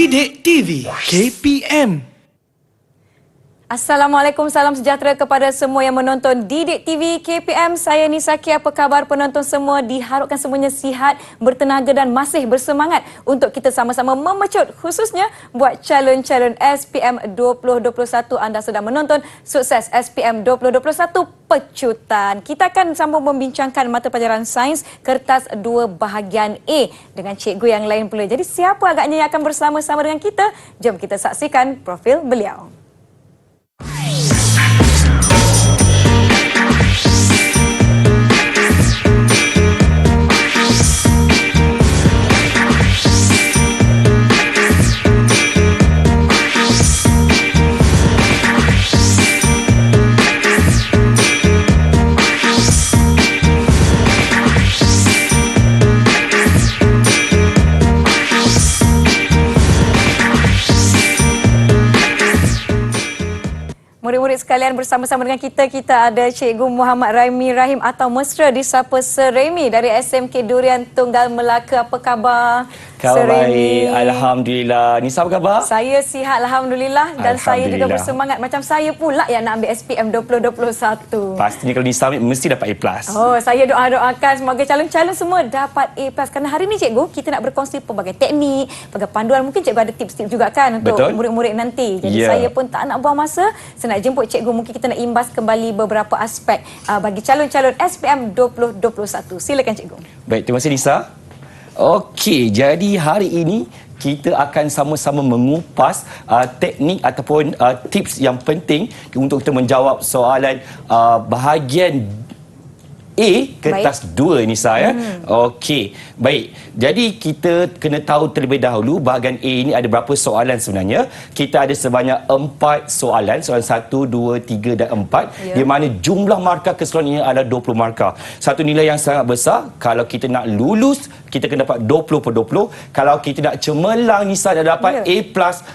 Didik TV KPM. Assalamualaikum, salam sejahtera kepada semua yang menonton Didik TV KPM. Saya Nisaki, apa khabar penonton semua? Diharapkan semuanya sihat, bertenaga dan masih bersemangat untuk kita sama-sama memecut khususnya buat calon-calon SPM 2021. Anda sedang menonton Sukses SPM 2021 Pecutan. Kita akan sambung membincangkan mata pelajaran sains kertas 2 bahagian A dengan cikgu yang lain pula. Jadi siapa agaknya yang akan bersama-sama dengan kita? Jom kita saksikan profil beliau. Murid-murid sekalian, bersama-sama dengan kita ada Cikgu Muhammad Raimi Rahim atau mesra disapa Sir Raimi dari SMK Durian Tunggal Melaka. Apa khabar? Khabar baik, Alhamdulillah. Nisa apa khabar? Saya sihat, Alhamdulillah. Dan saya juga bersemangat. Macam saya pula yang nak ambil SPM 2021. Pastinya kalau Nisa ambil, mesti dapat A+. Oh, saya doakan semoga calon-calon semua dapat A+. Kerana hari ini cikgu, kita nak berkongsi pelbagai teknik, pelbagai panduan. Mungkin cikgu ada tips-tips juga kan untuk murid-murid nanti. Jadi saya pun tak nak buang masa. Saya nak jemput cikgu, mungkin kita nak imbas kembali beberapa aspek bagi calon-calon SPM 2021. Silakan cikgu. Baik, terima kasih Nisa. Okey, jadi hari ini kita akan sama-sama mengupas teknik ataupun tips yang penting untuk kita menjawab soalan bahagian A kertas 2 Nisa ya. Okey, baik. Jadi kita kena tahu terlebih dahulu bahagian A ini ada berapa soalan sebenarnya. Kita ada sebanyak 4 soalan, soalan 1, 2, 3 dan 4 di mana jumlah markah keseluruhannya adalah 20 markah. Satu nilai yang sangat besar. Kalau kita nak lulus, kita kena dapat 20 per 20. Kalau kita nak cemerlang Nisa dah dapat A+,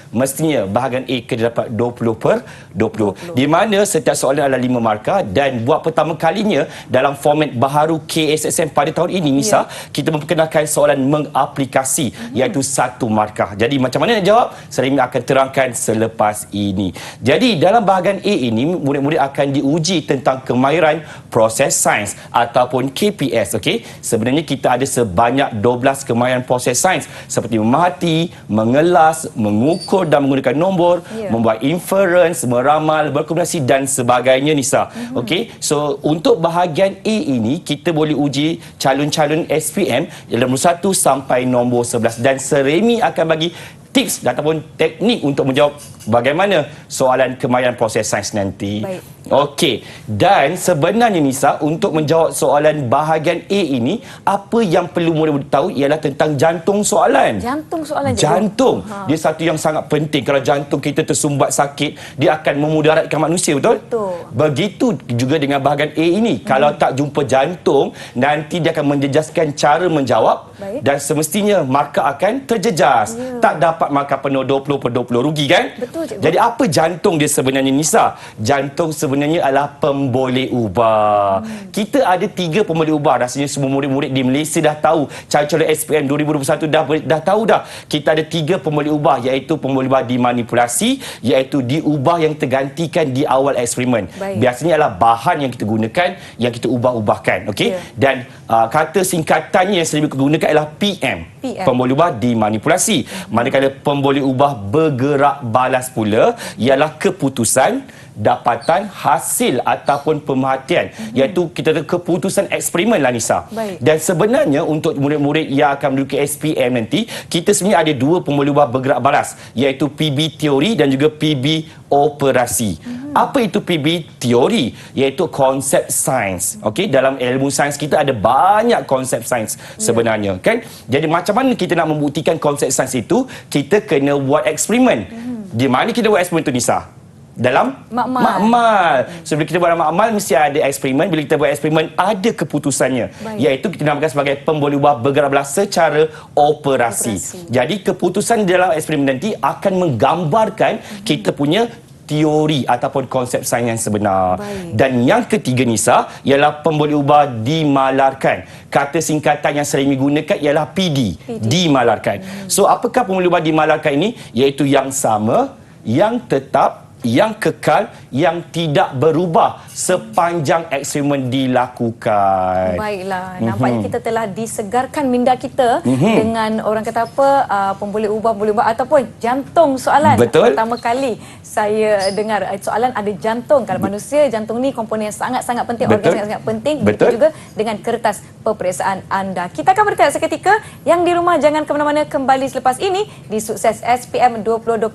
mestinya bahagian A kena dapat 20 per 20. Di mana setiap soalan adalah 5 markah dan buat pertama kalinya dalam format baharu KSSM pada tahun ini Nisa, kita memperkenalkan soalan mengaplikasi iaitu 1 markah. Jadi macam mana nak jawab? Saya akan terangkan selepas ini. Jadi dalam bahagian A ini murid-murid akan diuji tentang kemahiran proses sains ataupun KPS. Okey, sebenarnya kita ada sebanyak 12 kemahiran proses sains seperti memerhati, mengelas, mengukur dan menggunakan nombor, membuat inference, meramal, berkomunikasi dan sebagainya Nisa. Okey, so untuk bahagian A ini kita boleh uji calon-calon SPM dalam nombor 1 sampai nombor 11 dan Sir Raimi akan bagi tips ataupun teknik untuk menjawab bagaimana soalan kemahiran proses sains nanti. Okey, dan sebenarnya Nisa, untuk menjawab soalan bahagian A ini, apa yang perlu murid-murid tahu ialah tentang jantung soalan. Jantung soalan. Jantung. Dia satu yang sangat penting. Kalau jantung kita tersumbat sakit, dia akan memudaratkan manusia, betul? Betul. Begitu juga dengan bahagian A ini. Kalau tak jumpa jantung, nanti dia akan menjejaskan cara menjawab dan semestinya markah akan terjejas. Tak dapat markah penuh 20 per 20. Rugi kan? Betul, cikgu. Jadi apa jantung dia sebenarnya Nisa? Jantung sebenarnya adalah pemboleh ubah. Kita ada 3 pemboleh ubah. Rasanya semua murid-murid di Malaysia dah tahu. Calon-calon SPM 2021 dah tahu dah. Kita ada 3 pemboleh ubah, iaitu pemboleh ubah dimanipulasi, iaitu diubah yang tergantikan di awal eksperimen. Biasanya adalah bahan yang kita gunakan yang kita ubah-ubahkan. Okey? Dan kata singkatannya yang sering digunakan adalah PM. Pemboleh ubah dimanipulasi. Manakala pemboleh ubah bergerak balas pula ialah keputusan, dapatan, hasil ataupun pemerhatian, iaitu kita ada keputusan eksperimen lah Nisa. Dan sebenarnya untuk murid-murid yang akan menduduki SPM nanti, kita sebenarnya ada 2 pemboleh ubah bergerak balas, iaitu PB teori dan juga PB operasi. Apa itu PB teori? Iaitu konsep sains. Okey, dalam ilmu sains kita ada banyak konsep sains sebenarnya, kan? Jadi macam mana kita nak membuktikan konsep sains itu? Kita kena buat eksperimen. Di mana kita buat eksperimen tu Nisa? Dalam makmal. So bila kita buat dalam makmal mesti ada eksperimen. Bila kita buat eksperimen ada keputusannya, iaitu kita namakan sebagai pemboleh ubah bergerak balas secara operasi. Jadi keputusan dalam eksperimen nanti akan menggambarkan kita punya teori ataupun konsep sains yang sebenar. Baik. Dan yang ketiga Nisa ialah pemboleh ubah dimalarkan. Kata singkatan yang sering digunakan ialah PD. Dimalarkan. So apakah pemboleh ubah dimalarkan ini? Iaitu yang sama, yang tetap, yang kekal, yang tidak berubah sepanjang eksperimen dilakukan. Baiklah, nampaknya kita telah disegarkan minda kita dengan orang kata apa, pemboleh ubah ataupun jantung soalan. Betul. Pertama kali saya dengar soalan ada jantung. Kalau manusia, jantung ni komponen yang sangat-sangat penting, Betul. organ yang sangat penting. Betul. Begitu juga dengan kertas peperiksaan anda. Kita akan berhenti seketika. Yang di rumah jangan ke mana-mana, kembali selepas ini di Sukses SPM 2021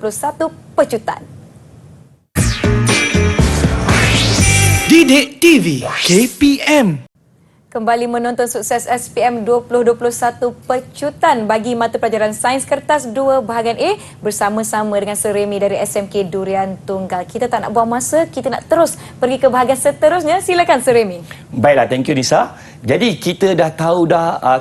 Pecutan. Didik TV KPM. Kembali menonton Sukses SPM 2021 Pecutan bagi mata pelajaran Sains Kertas 2 bahagian A bersama-sama dengan Sir Remy dari SMK Durian Tunggal. Kita tak nak buang masa, kita nak terus pergi ke bahagian seterusnya. Silakan Sir Remy. Baiklah, thank you Nisa. Jadi kita dah tahu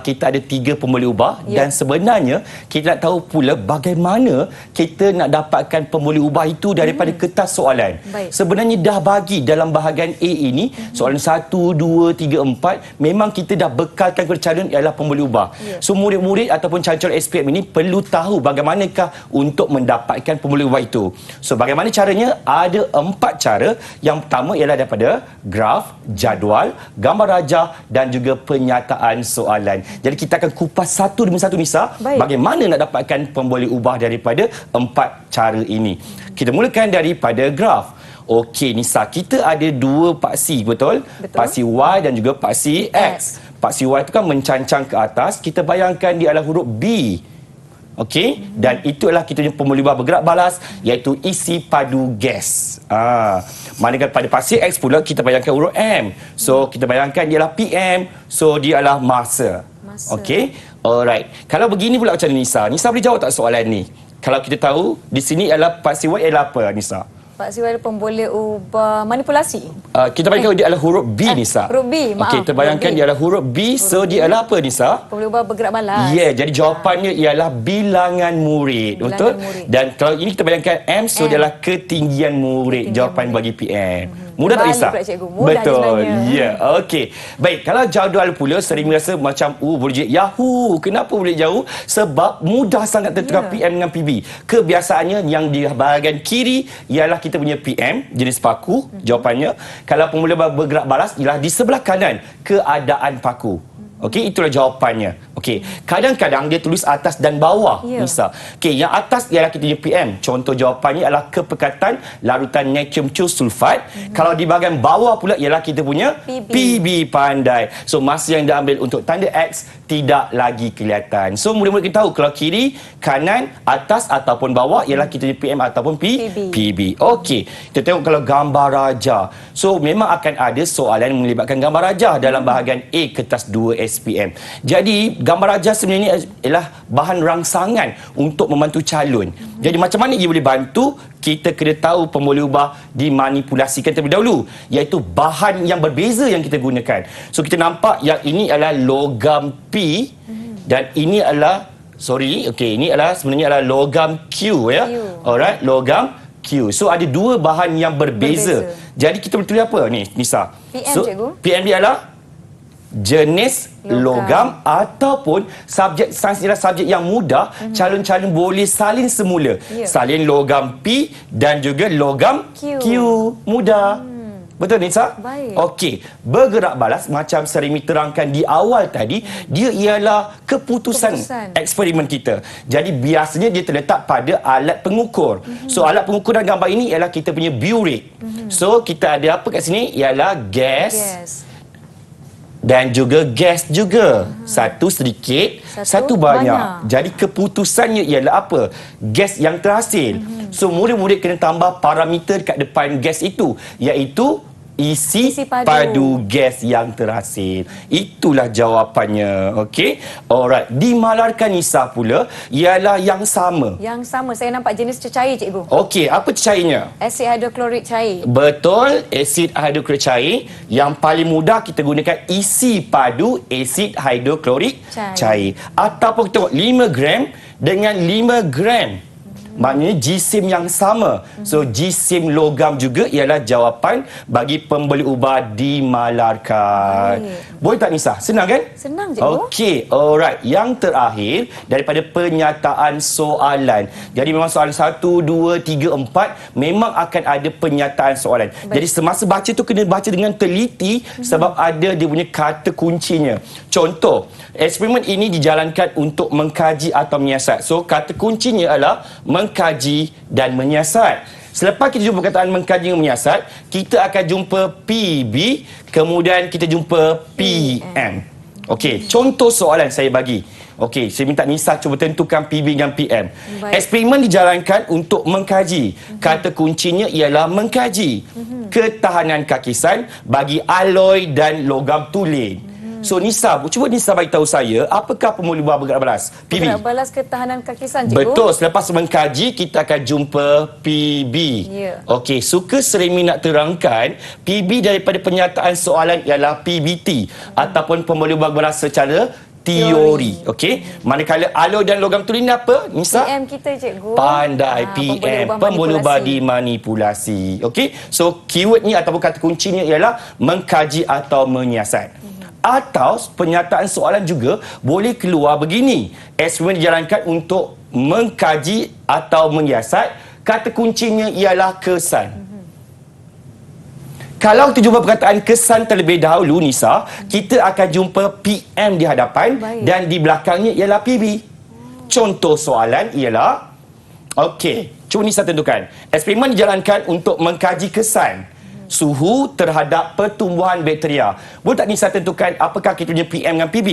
kita ada 3 pemboleh ubah dan sebenarnya kita nak tahu pula bagaimana kita nak dapatkan pemboleh ubah itu daripada kertas soalan. Baik. Sebenarnya dah bagi dalam bahagian A ini soalan 1, 2, 3, 4 memang kita dah bekalkan kepada calon ialah pemboleh ubah. So murid-murid ataupun calon-calon SPM ini perlu tahu bagaimanakah untuk mendapatkan pemboleh ubah itu. So bagaimana caranya? Ada 4 cara. Yang pertama ialah daripada graf, jadual, gambar rajah dan juga penyataan soalan. Jadi kita akan kupas satu demi satu Nisa. Baik. Bagaimana nak dapatkan pemboleh ubah daripada 4 cara ini. Kita mulakan daripada graf. Okey Nisa, kita ada 2 paksi, betul? Paksi Y dan juga paksi X. Paksi Y itu kan mencancang ke atas. Kita bayangkan dia adalah huruf B. Okey, dan itulah kita punya pemboleh ubah bergerak balas iaitu isi padu gas. Manakala pada paksi X pula kita bayangkan huruf M. So kita bayangkan dia adalah PM. So dia adalah masa. Okey. Alright. Kalau begini pula macam Nisa. Nisa boleh jawab tak soalan ni? Kalau kita tahu di sini adalah paksi Y ialah apa Nisa? Pak Siwai pemboleh ubah manipulasi. Kita bayangkan dia adalah huruf B Nisa. Huruf B, maaf. Okey, kita bayangkan dia adalah huruf B. So dia adalah apa Nisa? Pemboleh ubah bergerak balas. Jadi jawapannya ialah bilangan murid. Betul? Murid. Dan kalau ini kita bayangkan M, so dia adalah ketinggian murid. Jawapan bagi PM. Mudah tak Nisa? Mudah betul. sebenarnya. Okey. Baik, kalau jadual pula sering rasa macam boleh jadi Yahoo. Kenapa boleh jauh? Sebab mudah sangat tentukan PM dengan PB. Kebiasaannya yang di bahagian kiri ialah kita punya PM, jenis paku. Jawapannya. Kalau pemboleh bergerak balas ialah di sebelah kanan, keadaan paku. Okey, itulah jawapannya. Okey, kadang-kadang dia tulis atas dan bawah, Nisa. Okey, yang atas ialah kita punya PM. Contoh jawapannya adalah kepekatan larutan natrium sulfat. Kalau di bahagian bawah pula ialah kita punya PB. Pandai. So masa yang diambil untuk tanda X tidak lagi kelihatan. So murid-murid kita tahu kalau kiri, kanan, atas ataupun bawah ialah kita punya PM ataupun PB. Okey, kita tengok kalau gambar rajah. So memang akan ada soalan yang melibatkan gambar rajah dalam bahagian A kertas 2 SPM. Jadi gambar rajah sebenarnya ialah bahan rangsangan untuk membantu calon. Jadi macam mana dia boleh bantu? Kita kena tahu pemboleh ubah dimanipulasikan terlebih dahulu, iaitu bahan yang berbeza yang kita gunakan. So kita nampak yang ini adalah logam P dan ini adalah ini adalah sebenarnya adalah logam Q ya. Alright, logam Q. So ada 2 bahan yang berbeza. Jadi kita boleh tulis apa ni Nisa? PM, cikgu. PM dia adalah jenis logam ataupun subjek sains ialah subjek yang mudah. Calon-calon boleh salin semula. Salin logam P dan juga logam Q. Mudah. Betul Nisa? Baik. Okey, bergerak balas macam Sir Remy terangkan di awal tadi, dia ialah keputusan eksperimen kita. Jadi biasanya dia terletak pada alat pengukur. So alat pengukur dalam gambar ini ialah kita punya biuret. So kita ada apa kat sini? Ialah gas. Dan juga gas juga. Satu sedikit, satu banyak. Jadi keputusannya ialah apa? Gas yang terhasil. So murid-murid kena tambah parameter dekat depan gas itu, iaitu isi padu gas yang terhasil. Itulah jawapannya. Okey. Alright. Dimalarkan Nisa pula ialah yang sama. Yang sama. Saya nampak jenis cecair, cikgu. Okey, apa cecairnya? Asid hidroklorik cair. Betul, asid hidroklorik cair. Yang paling mudah kita gunakan isi padu asid hidroklorik cair. Ataupun kita tengok 5 gram dengan 5 gram. Maknanya jisim yang sama. So jisim logam juga ialah jawapan bagi pembeli ubah dimalarkan. Boleh tak Nisa? Senang kan? Senang cikgu. Okey, alright. Yang terakhir daripada penyataan soalan. Jadi memang soalan 1, 2, 3, 4 memang akan ada penyataan soalan. Jadi semasa baca tu kena baca dengan teliti sebab ada dia punya kata kuncinya. Contoh, eksperimen ini dijalankan untuk mengkaji atau menyiasat. So kata kuncinya adalah mengkaji dan menyiasat. Selepas kita jumpa perkataan mengkaji dan menyiasat, kita akan jumpa PB, kemudian kita jumpa PM. Okey, contoh soalan saya bagi. Okey, saya minta Nisa cuba tentukan PB dan PM. Eksperimen dijalankan untuk mengkaji. Kata kuncinya ialah mengkaji ketahanan kakisan bagi alloy dan logam tulen. So Nisa, cuba Nisa bagi tahu saya, apakah pembuluh ubah bergerak balas? PB. Bergerak balas ketahanan kakisan, cikgu. Betul, selepas mengkaji kita akan jumpa PB. Ya. Okey, suka Seremi nak terangkan PB daripada penyataan soalan ialah PBT ataupun pembuluh ubah balas secara teori. Okey, manakala alloy dan logam tulen ni apa Nisa? PM kita, cikgu. Pandai, PM, pembuluh ubah dimanipulasi. Okey, so keyword ni ataupun kata kuncinya ialah mengkaji atau menyiasat. Atau penyataan soalan juga boleh keluar begini. Eksperimen dijalankan untuk mengkaji atau menyiasat. Kata kuncinya ialah kesan. Kalau kita jumpa perkataan kesan terlebih dahulu Nisa, kita akan jumpa PM di hadapan dan di belakangnya ialah PB. Contoh soalan ialah, okey, cuba Nisa tentukan. Eksperimen dijalankan untuk mengkaji kesan suhu terhadap pertumbuhan bakteria. Boleh tak Nisa tentukan apakah kita punya PM dengan PB?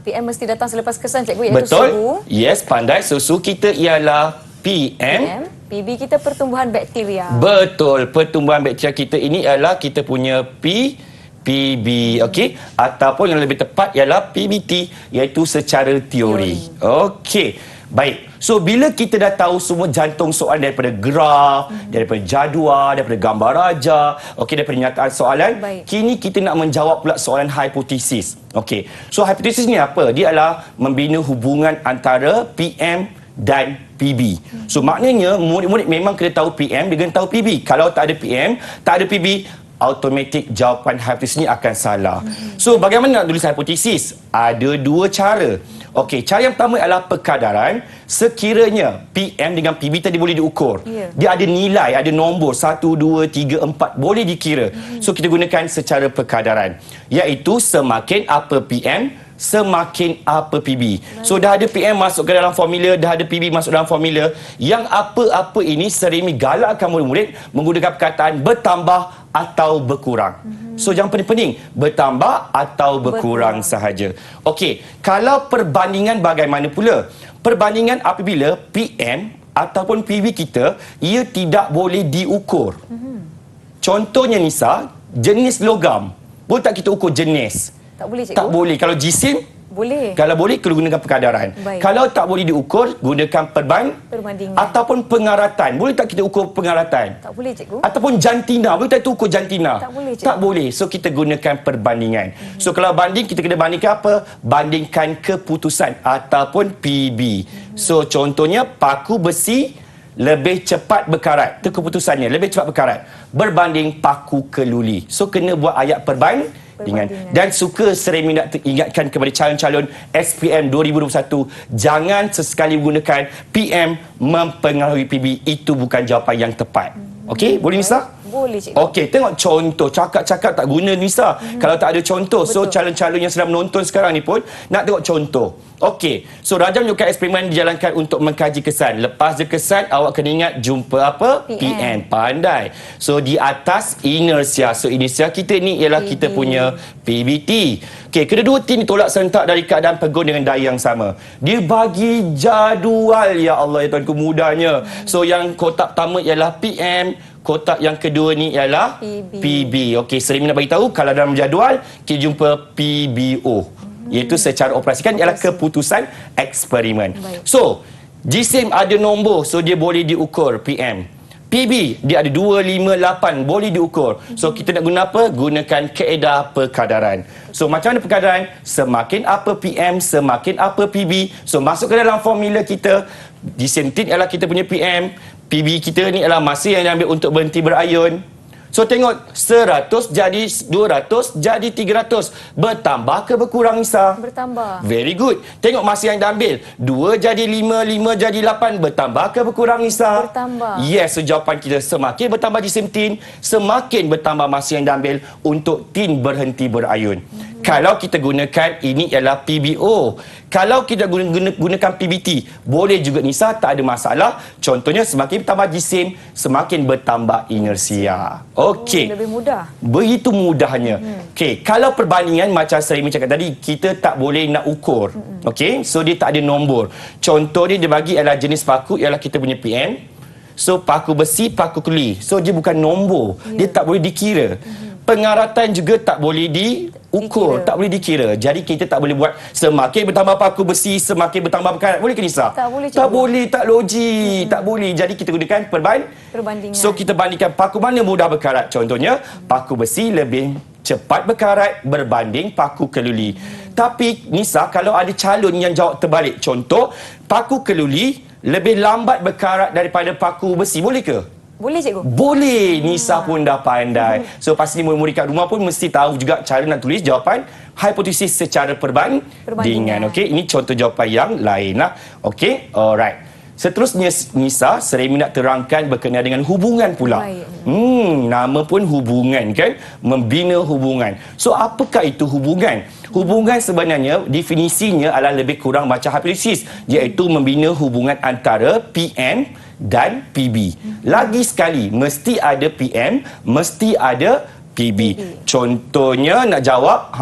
PM mesti datang selepas kesan, cikgu, iaitu Betul. suhu. Yes, pandai. So, suhu kita ialah PM. PB kita pertumbuhan bakteria. Betul. Pertumbuhan bakteria kita ini ialah kita punya PB. Okey. Ataupun yang lebih tepat ialah PBT, iaitu secara teori. Okey. Baik. So, bila kita dah tahu semua jantung soalan daripada graf, daripada jadual, daripada gambar raja, okey, daripada nyataan soalan, kini kita nak menjawab pula soalan hipotesis. Okey. So, hipotesis ni apa? Dia adalah membina hubungan antara PM dan PB. So, maknanya murid-murid memang kena tahu PM, dia kena tahu PB. Kalau tak ada PM, tak ada PB, automatik jawapan hipotesis ni akan salah. So, bagaimana nak tulis hipotesis? Ada dua cara. Okey, cara yang pertama adalah perkadaran. Sekiranya PM dengan PB tadi boleh diukur. Dia ada nilai, ada nombor 1, 2, 3, 4 boleh dikira. So kita gunakan secara perkadaran, iaitu semakin apa PM, semakin apa PB. So dah ada PM masuk ke dalam formula, dah ada PB masuk dalam formula. Yang apa-apa ini Seremi galakkan murid-murid menggunakan perkataan bertambah atau berkurang. So yang penting-penting, bertambah atau berkurang sahaja. Okey, kalau perbandingan bagaimana pula? Perbandingan apabila PM ataupun PB kita, ia tidak boleh diukur. Contohnya Nisa, jenis logam. Boleh tak kita ukur jenis? Tak boleh, cikgu. Tak boleh. Kalau jisim? Boleh. Kalau boleh, kena gunakan perkadaran. Kalau tak boleh diukur, gunakan perbandingan. Ataupun pengaratan. Boleh tak kita ukur pengaratan? Tak boleh, cikgu. Ataupun jantina. Boleh tak kita ukur jantina? Tak boleh, cikgu. Tak boleh. So, kita gunakan perbandingan. So, kalau banding, kita kena bandingkan apa? Bandingkan keputusan ataupun PB. So, contohnya, paku besi lebih cepat berkarat. Itu keputusannya. Lebih cepat berkarat. Berbanding paku keluli. So, kena buat ayat perbandingan. Dan suka Seremi nak ingatkan kepada calon-calon SPM 2021, jangan sesekali gunakan PM mempengaruhi PB. Itu bukan jawapan yang tepat. Okey, boleh Nisa? Boleh, cikgu. Okey, tengok contoh. Cakap-cakap tak guna Nisa kalau tak ada contoh. So calon-calon yang sedang menonton sekarang ni pun nak tengok contoh. Okey, so Raja menunjukkan eksperimen dijalankan untuk mengkaji kesan. Lepas dia kesan, awak kena ingat jumpa apa? PM. Pandai. So di atas inersia. So inersia kita ni ialah kita punya PBT. Okey, kedua-dua tim ditolak serentak dari keadaan pegun dengan daya yang sama. Dia bagi jadual, ya Allah ya Tuhanku, mudahnya. So yang kotak pertama ialah PM, kotak yang kedua ni ialah PB. Okey, Seremi nak bagi tahu kalau dalam jadual kita jumpa PBO. Iaitu secara operasi kan ialah keputusan eksperimen. So, jisim ada nombor, so dia boleh diukur PM. PB dia ada 2, 5, 8 boleh diukur. So kita nak guna apa? Gunakan kaedah perkadaran. So macam mana perkadaran? Semakin apa PM, semakin apa PB. So masuk ke dalam formula kita, Di same tin ialah kita punya PM. PB kita ni adalah masa yang diambil untuk berhenti berayun. So tengok 100 jadi 200 jadi 300. Bertambah ke berkurang Nisa? Bertambah. Very good. Tengok masa yang diambil. 2 jadi 5, 5 jadi 8. Bertambah ke berkurang Nisa? Bertambah. Yes, so jawapan kita semakin bertambah di same tin, semakin bertambah masa yang diambil untuk tin berhenti berayun. Kalau kita gunakan ini ialah PBO. Kalau kita gunakan PBT, boleh juga Nisa, tak ada masalah. Contohnya semakin bertambah jisim, semakin bertambah inersia. Okey. Lebih mudah. Begitu mudahnya. Okey, kalau perbandingan macam saya cakap tadi, kita tak boleh nak ukur. Okey, so dia tak ada nombor. Contoh dia bagi ialah jenis paku ialah kita punya PM. So paku besi, paku kuli. So dia bukan nombor. Dia tak boleh dikira. Pengaratan juga tak boleh diukur, tak boleh dikira. Jadi kita tak boleh buat semakin bertambah paku besi, semakin bertambah bekarat. Boleh ke Nisa? Tak boleh, Tak boleh, tak logik. Tak boleh. Jadi kita gunakan perbandingan. So kita bandingkan paku mana mudah berkarat. Contohnya, paku besi lebih cepat berkarat berbanding paku keluli. Tapi Nisa, kalau ada calon yang jawab terbalik. Contoh, paku keluli lebih lambat berkarat daripada paku besi. Boleh ke? Boleh cikgu? Boleh. Nisa pun dah pandai. So pasti murid-murid kat rumah pun mesti tahu juga cara nak tulis jawapan hipotesis secara perbandingan. Okey, ini contoh jawapan yang lain lah. Okey, alright. Seterusnya Nisa, Seremi nak terangkan berkenaan dengan hubungan pula. Nama pun hubungan kan? Membina hubungan. So apakah itu hubungan? Hubungan sebenarnya definisinya adalah lebih kurang macam hipotesis, iaitu membina hubungan antara PM dan PB. Lagi sekali, mesti ada PM, mesti ada PB. Contohnya nak jawab,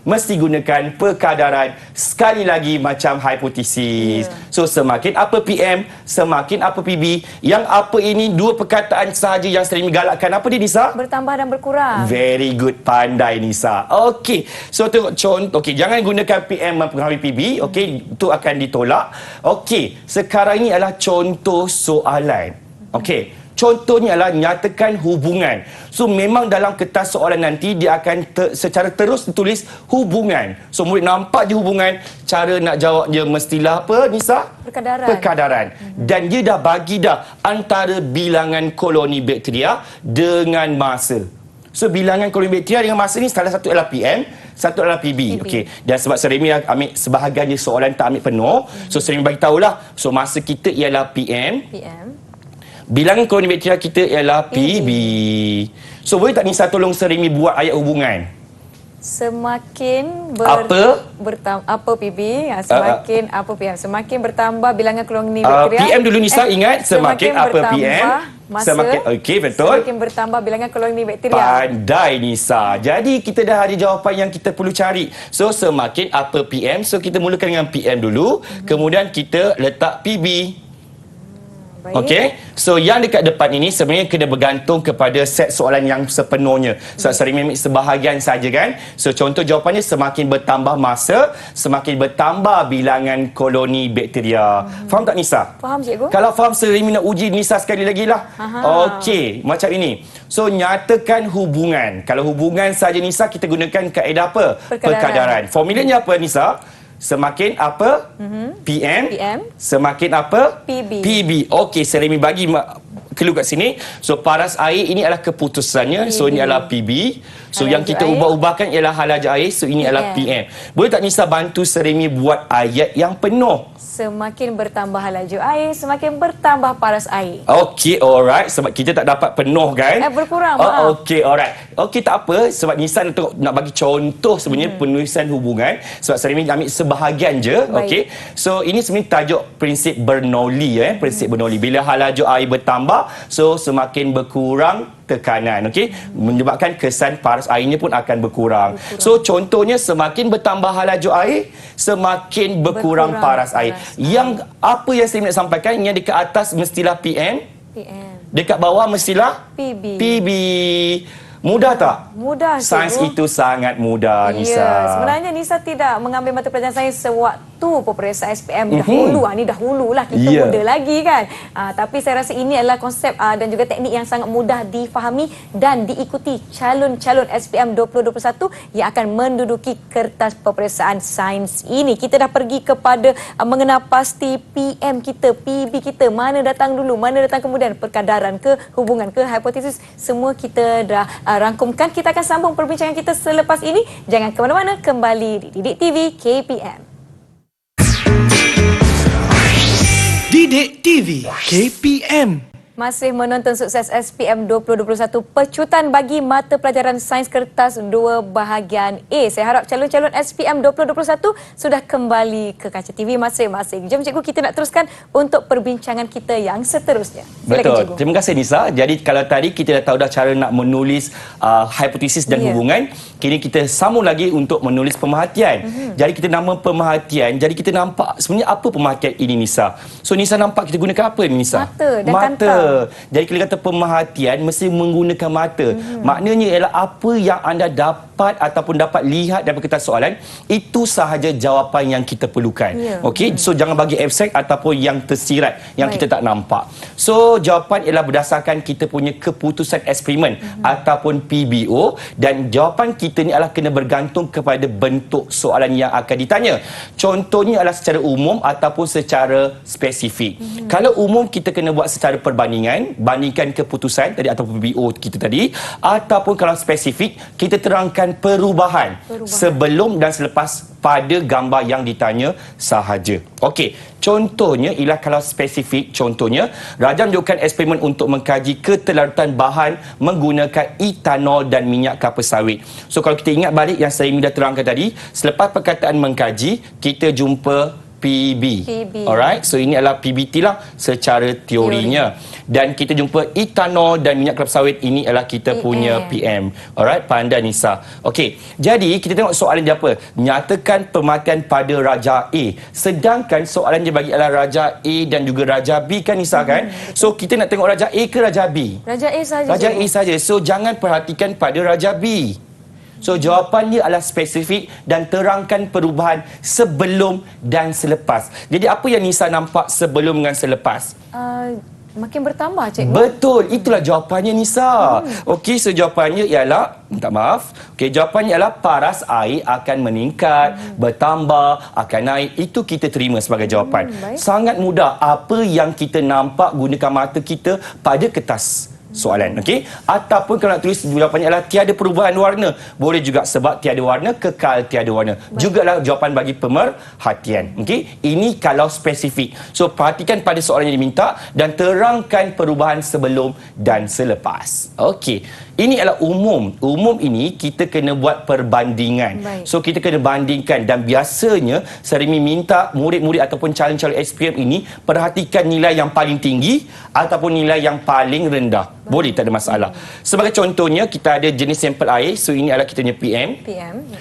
mesti gunakan perkadaran. Sekali lagi macam hipotesis. So semakin apa PM, semakin apa PB. Yang apa ini dua perkataan sahaja yang sering galakkan. Apa dia Nisa? Bertambah dan berkurang. Very good, pandai Nisa. Okey. So tengok contoh. Okey, jangan gunakan PM mempengaruhi PB. Okey, itu akan ditolak. Okey, sekarang ini adalah contoh soalan. Okey. Contohnya adalah nyatakan hubungan. So memang dalam kertas soalan nanti dia akan secara terus ditulis hubungan. So murid nampak je hubungan, cara nak jawab dia mestilah apa Nisa? Perkadaran. Dan dia dah bagi dah antara bilangan koloni bakteria dengan masa. So bilangan koloni bakteria dengan masa ni salah satu adalah PM, satu adalah PB. Okey. Dan sebab Seremi ambil sebahagian je soalan tak ambil penuh. So Seremi bagi tahulah. So masa kita ialah PM. Bilangan koloni bakteria kita ialah PB. So boleh tak Nisa tolong Seremi buat ayat hubungan? Semakin apa PB, semakin apa PM. Semakin bertambah bilangan koloni bakteria. PM dulu Nisa, ingat semakin apa PM? Semakin okey, betul. Semakin bertambah bilangan koloni bakteria. Pandai Nisa. Jadi kita dah ada jawapan yang kita perlu cari. So semakin apa PM? So kita mulakan dengan PM dulu, kemudian kita letak PB. Okey. So yang dekat depan ini sebenarnya kena bergantung kepada set soalan yang sepenuhnya. So Seremi ambil sebahagian saja kan. So contoh jawapannya semakin bertambah masa, semakin bertambah bilangan koloni bakteria. Faham tak Nisa? Faham cikgu. Kalau faham Seremi nak uji Nisa sekali lagi lah. Okey, macam ini. So nyatakan hubungan. Kalau hubungan saja Nisa, kita gunakan kaedah apa? Perkadaran. Formulanya apa Nisa? Semakin apa? PM. Semakin apa? PB. Okey, Seremi bagi clue kat sini. So paras air ini adalah keputusannya. So ini adalah PB. So yang kita ubah-ubahkan ialah halajah air. So ini adalah PM. Boleh tak Nisa bantu Seremi buat ayat yang penuh? Semakin bertambah laju air, semakin bertambah paras air. Okey, alright. Sebab kita tak dapat penuh kan? Berkurang, maaf. Okey, alright. Okey, tak apa. Sebab Nisa nak bagi contoh sebenarnya penulisan hubungan. Sebab Seremi ambil sebahagian je. Okey. So, ini sebenarnya tajuk prinsip Bernoulli. Prinsip Bernoulli. Bila laju air bertambah, so semakin berkurang tekanan. Okey. Menyebabkan kesan paras airnya pun akan berkurang. So, contohnya semakin bertambah laju air, semakin berkurang paras air. Yang apa yang saya nak sampaikan, yang dekat atas mestilah PM. Dekat bawah mestilah PB. Mudah tak? Mudah. Sains itu sangat mudah, Nisa. Ya, sebenarnya Nisa tidak mengambil mata pelajaran sains sewaktu tu peperiksaan SPM dahulu. Ni dahululah kita muda lagi kan. Tapi saya rasa ini adalah konsep dan juga teknik yang sangat mudah difahami dan diikuti calon-calon SPM 2021 yang akan menduduki kertas peperiksaan sains ini. Kita dah pergi kepada mengenal pasti PM kita, PB kita, mana datang dulu, mana datang kemudian, perkadaran ke, hubungan ke, hipotesis, semua kita dah rangkumkan. Kita akan sambung perbincangan kita selepas ini. Jangan ke mana-mana, kembali di Didik TV KPM. Didik TV KPM. Masih menonton sukses SPM 2021, pecutan bagi mata pelajaran sains kertas 2 bahagian A. Saya harap calon-calon SPM 2021 sudah kembali ke kaca TV masing-masing. Jom cikgu, kita nak teruskan untuk perbincangan kita yang seterusnya. Silakan, betul. cikgu. Terima kasih Nisa. Jadi kalau tadi kita dah tahu dah cara nak menulis hipotesis dan hubungan, kini kita sambung lagi untuk menulis pemerhatian. Jadi kita nama pemerhatian, jadi kita nampak sebenarnya apa pemerhatian ini Nisa. So Nisa nampak kita gunakan apa ni Nisa? Mata dan mata. kantang. Jadi kalau kata pemerhatian mesti menggunakan mata. Maknanya ialah apa yang anda dapat ataupun dapat lihat daripada kertas soalan, itu sahaja jawapan yang kita perlukan. Okey, so jangan bagi abstrak ataupun yang tersirat yang kita tak nampak. So jawapan ialah berdasarkan kita punya keputusan eksperimen ataupun PBO, dan jawapan kita ni adalah kena bergantung kepada bentuk soalan yang akan ditanya. Contohnya adalah secara umum ataupun secara spesifik. Kalau umum kita kena buat secara bandingkan keputusan tadi ataupun PBO kita tadi, ataupun kalau spesifik kita terangkan perubahan sebelum dan selepas pada gambar yang ditanya sahaja. Okey, contohnya ialah kalau spesifik, contohnya Raja menunjukkan eksperimen untuk mengkaji ketelarutan bahan menggunakan etanol dan minyak kelapa sawit. So kalau kita ingat balik yang saya dah terangkan tadi, selepas perkataan mengkaji kita jumpa PB. Alright, so ini adalah PBT lah secara teorinya. Dan kita jumpa etanol dan minyak kelapa sawit, ini adalah kita punya PM. Alright, pandai Nisa. Okey, jadi kita tengok soalan dia apa. Nyatakan pemerhatian pada Raja A. Sedangkan soalan dia bagi adalah Raja A dan juga Raja B kan Nisa kan? So kita nak tengok Raja A ke Raja B? Raja A saja. Raja A saja. So jangan perhatikan pada Raja B. So jawapannya adalah spesifik dan terangkan perubahan sebelum dan selepas. Jadi apa yang Nisa nampak sebelum dan selepas? Makin bertambah, cikgu. Betul, itulah jawapannya Nisa. Okey, so jawapannya ialah, minta maaf. Okey, jawapannya ialah paras air akan meningkat, bertambah, akan naik. Itu kita terima sebagai jawapan. Sangat mudah. Apa yang kita nampak gunakan mata kita pada kertas soalan, okey? Ataupun kalau nak tulis jawapannya adalah tiada perubahan warna, boleh juga sebab tiada warna kekal tiada warna. Jugalah jawapan bagi pemerhatian, okey? Ini kalau spesifik. So perhatikan pada soalan yang diminta dan terangkan perubahan sebelum dan selepas. Okey. Ini adalah umum. Umum ini kita kena buat perbandingan. So kita kena bandingkan, dan biasanya Sarimi minta murid-murid ataupun calon-calon SPM ini perhatikan nilai yang paling tinggi ataupun nilai yang paling rendah. Boleh, tak ada masalah. Sebagai contohnya kita ada jenis sampel air. So ini adalah kita punya PM.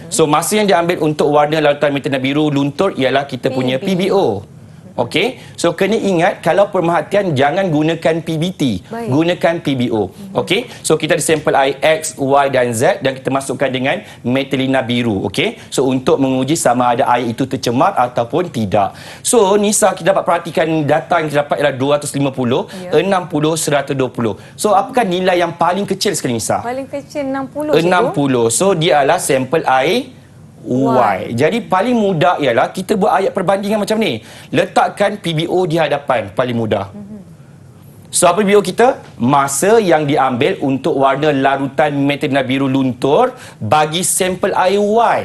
So masa yang diambil untuk warna lautan metana biru luntur ialah kita punya PBO. Okey, so kena ingat kalau pemerhatian jangan gunakan PBT, gunakan PBO. Okey, so kita ada sampel air X, Y dan Z dan kita masukkan dengan metilina biru. Okey, so untuk menguji sama ada air itu tercemar ataupun tidak. So Nisa, kita dapat perhatikan data yang kita dapat ialah 250, 60, 120. So apakah nilai yang paling kecil sekali Nisa? Paling kecil 60. 60. So dia adalah sampel air Y. Jadi paling mudah ialah kita buat ayat perbandingan macam ni. Letakkan PBO di hadapan, paling mudah. So apa PBO kita? Masa yang diambil untuk warna larutan metilina biru luntur bagi sampel air Y.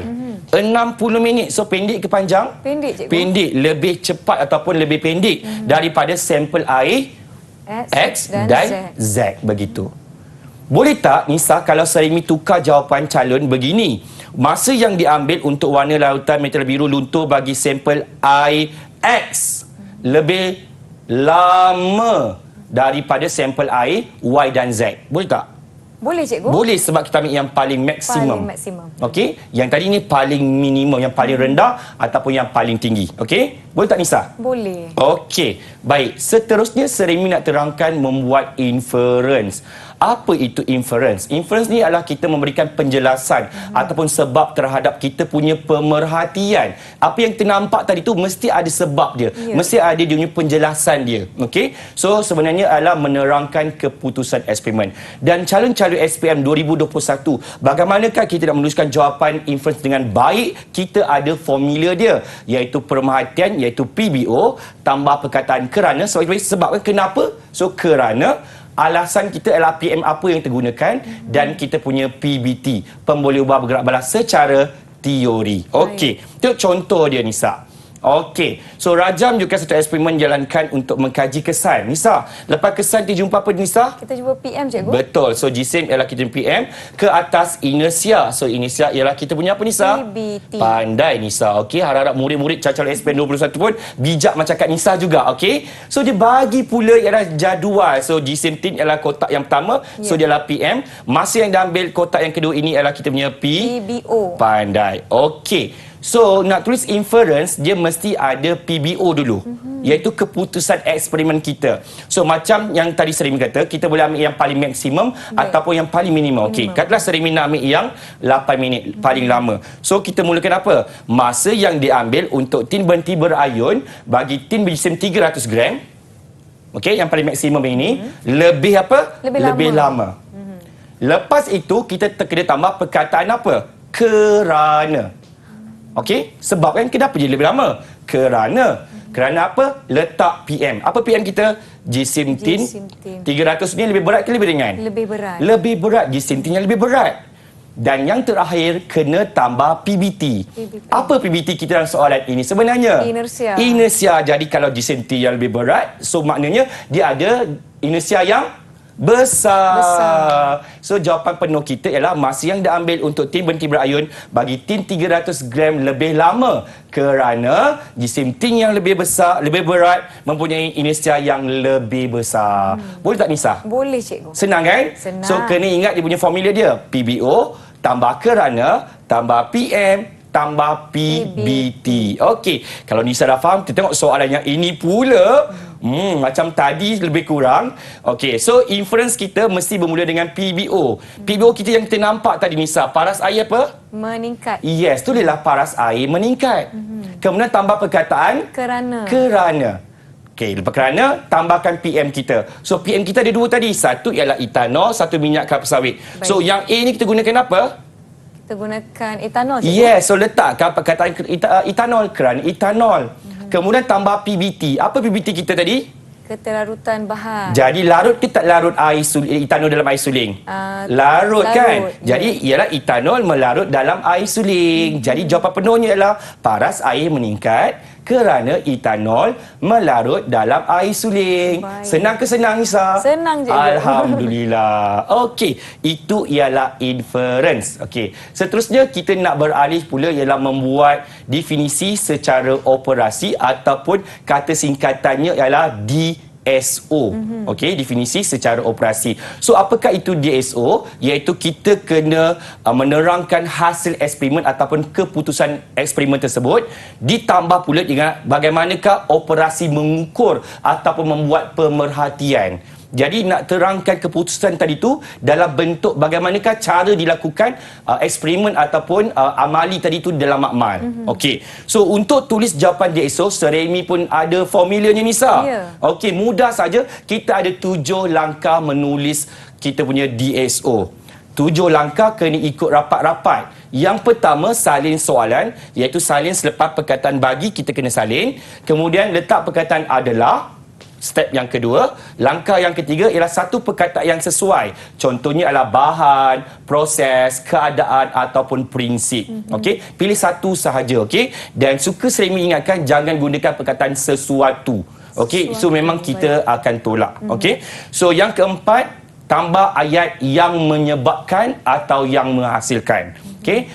60 minit. So pendek ke panjang? Pendek, cikgu. Pendek. Lebih cepat ataupun lebih pendek daripada sampel air X dan Z. Begitu. Boleh tak Nisa kalau Sarimi tukar jawapan calon begini? Masa yang diambil untuk warna lautan metilina biru luntur bagi sampel air X lebih lama daripada sampel air Y dan Z. Boleh tak? Boleh, cikgu. Boleh, sebab kita ambil yang paling maksimum. Paling maksimum. Okey, yang tadi ni paling minimum, yang paling rendah ataupun yang paling tinggi. Okey, boleh tak Nisa? Boleh. Okey, baik. Seterusnya Sarimi nak terangkan membuat inference. Apa itu inference? Inference ni adalah kita memberikan penjelasan ataupun sebab terhadap kita punya pemerhatian. Apa yang ternampak tadi tu mesti ada sebab dia. Mesti ada dia punya penjelasan dia. Okey? So sebenarnya adalah menerangkan keputusan eksperimen. Dan calon-calon SPM 2021, bagaimanakah kita nak menuliskan jawapan inference dengan baik? Kita ada formula dia, iaitu pemerhatian, iaitu PBO, tambah perkataan kerana. Sebab kenapa? So kerana alasan kita adalah PM apa yang tergunakan dan kita punya PBT, pemboleh ubah bergerak balas secara teori. Okey, itu contoh dia, Nisa. Okey, so Rajam juga satu eksperimen jalankan untuk mengkaji kesan. Nisa, lepas kesan kita jumpa apa, Nisa? Kita jumpa PM, cikgu. Betul. So jisim ialah kita PM ke atas inersia. So inersia ialah kita punya apa, Nisa? PBT. Pandai, Nisa. Okey, harap-harap murid-murid calon SPM 21 pun bijak macam Kak Nisa juga. Okey. So dia bagi pula ialah jadual. So jisim tin ialah kotak yang pertama. So dia ialah PM. Masa yang diambil kotak yang kedua ini ialah kita punya PBO. Pandai. Okey. So, nak tulis inference, dia mesti ada PBO dulu. Iaitu keputusan eksperimen kita. So, macam yang tadi Seremi kata, kita boleh ambil yang paling maksimum ataupun yang paling minimum. Okey, katalah Seremi nak ambil yang 8 minit paling lama. So, kita mulakan apa? Masa yang diambil untuk tin berhenti berayun bagi tin berjisim 300 gram. Okey, yang paling maksimum ini. Lebih apa? Lebih lama. Lepas itu, kita kena tambah perkataan apa? Kerana. Okey, sebab kan kenapa dia lebih lama? Kerana apa? Letak PM. Apa PM kita? Jisim tin 300 ni lebih berat ke lebih ringan? Lebih berat. Lebih berat. Jisim tin yang lebih berat. Dan yang terakhir, kena tambah PBT. Apa PBT kita dalam soalan ini sebenarnya? Inersia. Inersia. Jadi kalau jisim tin yang lebih berat, so maknanya dia ada inersia yang besar. So jawapan penuh kita ialah masa yang diambil untuk tin berhenti berayun bagi tin 300 gram lebih lama kerana jisim tin yang lebih besar, lebih berat mempunyai inersia yang lebih besar. Boleh tak, Nisa? Boleh, cikgu. Senang kan? Senang. So kena ingat dia punya formula dia. PBO tambah kerana tambah PM tambah PBT. Okey, kalau Nisa dah faham, kita tengok soalan yang ini pula. Macam tadi lebih kurang. Okey, so inference kita mesti bermula dengan PBO. PBO kita yang kita nampak tadi, Nisa, paras air apa? Meningkat. Yes, tulislah paras air meningkat. Kemudian tambah perkataan kerana. Okey, lepas kerana tambahkan PM kita. So PM kita ada dua tadi. Satu ialah etanol, satu minyak kelapa sawit. So yang A ni kita gunakan apa? Kita gunakan etanol, cikgu. Yes, so letakkan perkataan etanol, kerana etanol. Kemudian tambah PBT. Apa PBT kita tadi? Keterarutan bahan. Jadi larut ke tak larut air etanol dalam air suling? Larut kan? Jadi ialah etanol melarut dalam air suling. Jadi jawapan penuhnya ialah paras air meningkat kerana etanol melarut dalam air suling. Baik. Senang ke senang, Nisa? Senang, cikgu. Alhamdulillah. Okey, itu ialah inference. Okey, seterusnya kita nak beralih pula ialah membuat definisi secara operasi ataupun kata singkatannya ialah DSO. Okey, definisi secara operasi. So apakah itu DSO? Iaitu kita kena menerangkan hasil eksperimen ataupun keputusan eksperimen tersebut, ditambah pula dengan bagaimanakah operasi mengukur ataupun membuat pemerhatian. Jadi nak terangkan keputusan tadi tu dalam bentuk bagaimanakah cara dilakukan eksperimen ataupun amali tadi tu dalam makmal. Okey. So untuk tulis jawapan DSO, Seremi pun ada formulanya, Nisa. Okey, mudah saja. Kita ada 7 langkah menulis kita punya DSO. 7 langkah kena ikut rapat-rapat. Yang pertama, salin soalan, iaitu salin selepas perkataan bagi kita kena salin. Kemudian letak perkataan adalah. Step yang kedua. Langkah yang ketiga ialah satu perkataan yang sesuai. Contohnya adalah bahan, proses, keadaan ataupun prinsip. Okey, pilih satu sahaja. Okey, dan suka Seremi ingatkan jangan gunakan perkataan sesuatu. Okey, so memang kita akan tolak. Okey, so yang keempat, tambah ayat yang menyebabkan atau yang menghasilkan. Okey,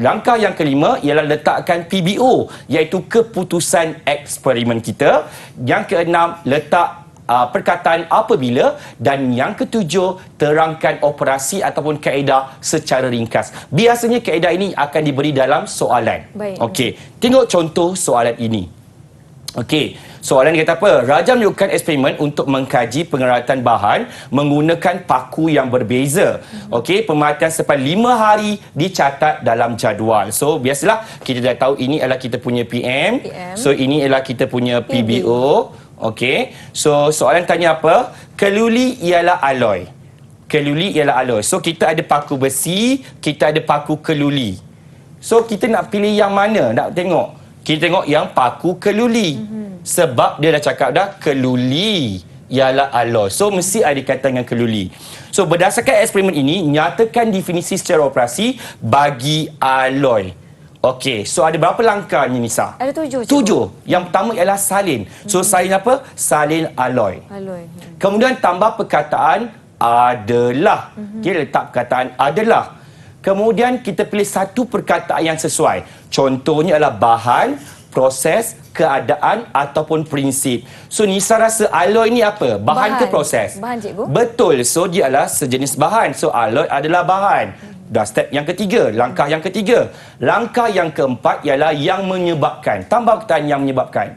langkah yang kelima ialah letakkan PBO, iaitu keputusan eksperimen kita. Yang keenam, letak perkataan apabila. Dan yang ketujuh, terangkan operasi ataupun kaedah secara ringkas. Biasanya kaedah ini akan diberi dalam soalan. Baik. Okey, tengok contoh soalan ini. Okey, Soalan dia kata apa? Raja menunjukkan eksperimen untuk mengkaji pengeratan bahan menggunakan paku yang berbeza. Okey, pemerhatian sampai 5 hari dicatat dalam jadual. So, biasalah kita dah tahu ini adalah kita punya PM. So, ini adalah kita punya PBO. Okey. So, soalan tanya apa? Keluli ialah alloy. Keluli ialah alloy. So, kita ada paku besi, kita ada paku keluli. So, kita nak pilih yang mana? Nak tengok. Kita tengok yang paku keluli. Sebab dia dah cakap dah keluli ialah alloy. So mesti ada kaitan dengan keluli. So berdasarkan eksperimen ini, nyatakan definisi secara operasi bagi alloy. Okey, so ada berapa langkah ni Nisa? Ada 7. 7. Yang pertama ialah salin. So salin apa? Salin alloy. Alloy. Kemudian tambah perkataan adalah. Kita letak perkataan adalah. Kemudian kita pilih satu perkataan yang sesuai. Contohnya adalah bahan, proses, keadaan ataupun prinsip. So Nisa rasa alloy ni apa? Bahan ke proses? Bahan, cikgu. Betul. So dia adalah sejenis bahan. So alloy adalah bahan. Dah step yang ketiga, langkah yang ketiga. Langkah yang keempat ialah yang menyebabkan. Tambah perkataan yang menyebabkan.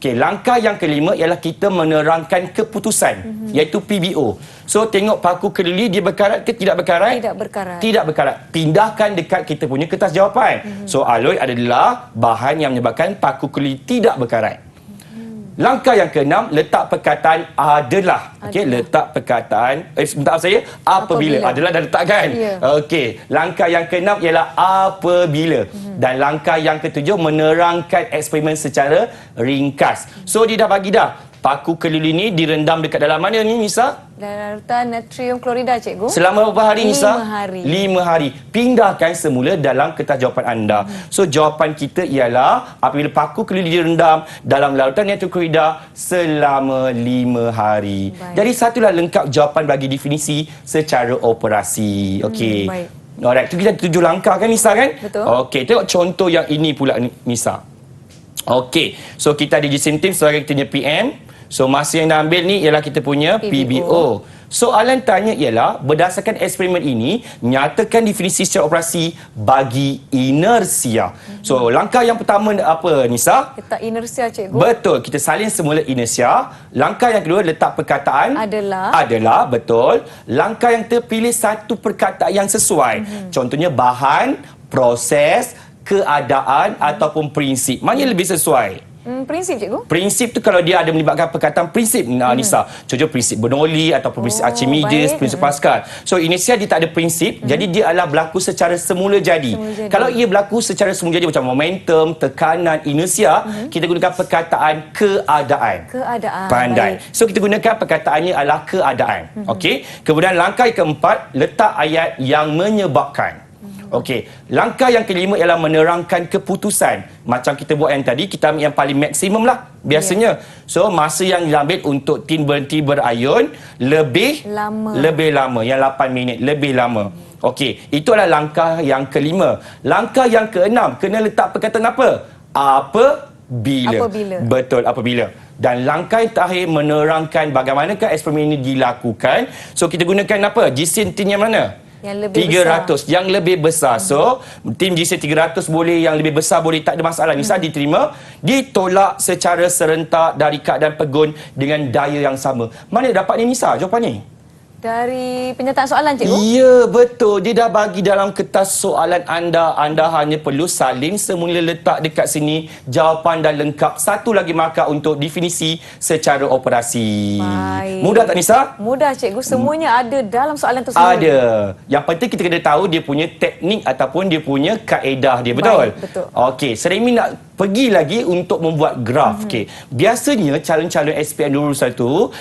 Okey, langkah yang kelima ialah kita menerangkan keputusan, iaitu PBO. So tengok paku kelili dia berkarat ke tidak berkarat? Tidak berkarat. Tidak berkarat. Pindahkan dekat kita punya kertas jawapan. So alloy adalah bahan yang menyebabkan paku kelili tidak berkarat. Langkah yang keenam, letak perkataan adalah. Okey, letak perkataan sebentar saya, apabila. Adalah dah letakkan. Okey, langkah yang keenam ialah apabila. Dan langkah yang ketujuh, menerangkan eksperimen secara ringkas. So dia dah bagi dah. Paku kelili ni direndam dekat dalam mana ni Nisa? Dalam larutan natrium klorida, cikgu. Selama berapa hari Nisa? 5 hari. 5 hari. Pindahkan semula dalam kertas jawapan anda. So jawapan kita ialah apabila paku kelili direndam dalam larutan natrium klorida selama 5 hari. Baik. Jadi satulah lengkap jawapan bagi definisi secara operasi. Okey. Baik. Alright, tu kita 7 langkah kan Nisa kan? Betul. Okey, tengok contoh yang ini pula Nisa. Okey, so kita ada disintim sebagai kita punya PM. So masa yang dah ambil ni ialah kita punya PBO. Soalan tanya ialah berdasarkan eksperimen ini, nyatakan definisi secara operasi bagi inersia. So langkah yang pertama apa Nisa? Letak inersia, cikgu. Betul, kita salin semula inersia. Langkah yang kedua letak perkataan adalah, betul. Langkah yang terpilih satu perkataan yang sesuai. Contohnya bahan, proses, keadaan ataupun prinsip. Mana yang lebih sesuai? Prinsip, cikgu. Prinsip tu kalau dia ada melibatkan perkataan prinsip, Nisa. Contoh prinsip Bernoulli ataupun prinsip Archimedes, prinsip Pascal. So inisial dia tak ada prinsip, jadi dia adalah berlaku secara semula jadi. Kalau ia berlaku secara semula jadi macam momentum, tekanan, inersia, kita gunakan perkataan keadaan. Pandai. So kita gunakan perkataannya adalah keadaan. Okey. Kemudian langkah yang keempat, letak ayat yang menyebabkan. Okey, langkah yang kelima ialah menerangkan keputusan. Macam kita buat yang tadi, kita ambil yang paling maksimum lah biasanya. So, masa yang diambil untuk tin berhenti berayun lebih lama. Yang 8 minit, lebih lama. Okey, itu adalah langkah yang kelima. Langkah yang keenam, kena letak perkataan apa? Apabila. Betul, apabila. Dan langkah yang terakhir menerangkan bagaimanakah eksperimen ini dilakukan. So, kita gunakan apa? G-tin yang mana? Yang lebih 300 besar. Yang lebih besar. So tim GC 300 boleh, yang lebih besar boleh, tak ada masalah. Nisa diterima, ditolak secara serentak dari keadaan pegun dengan daya yang sama. Mana dapat ni Nisa jawapan ni? Dari penyertaan soalan, cikgu? Ya, betul. Dia dah bagi dalam kertas soalan anda. Anda hanya perlu salin semula, letak dekat sini. Jawapan dah lengkap. Satu lagi markah untuk definisi secara operasi. Baik. Mudah tak Nisa? Mudah, cikgu. Semuanya ada dalam soalan tersebut. Ada. Yang penting kita kena tahu dia punya teknik ataupun dia punya kaedah dia. Betul? Baik, betul. Okey, Seremi nak pergi lagi untuk membuat graf. Okey. Biasanya calon-calon SPM lulus satu,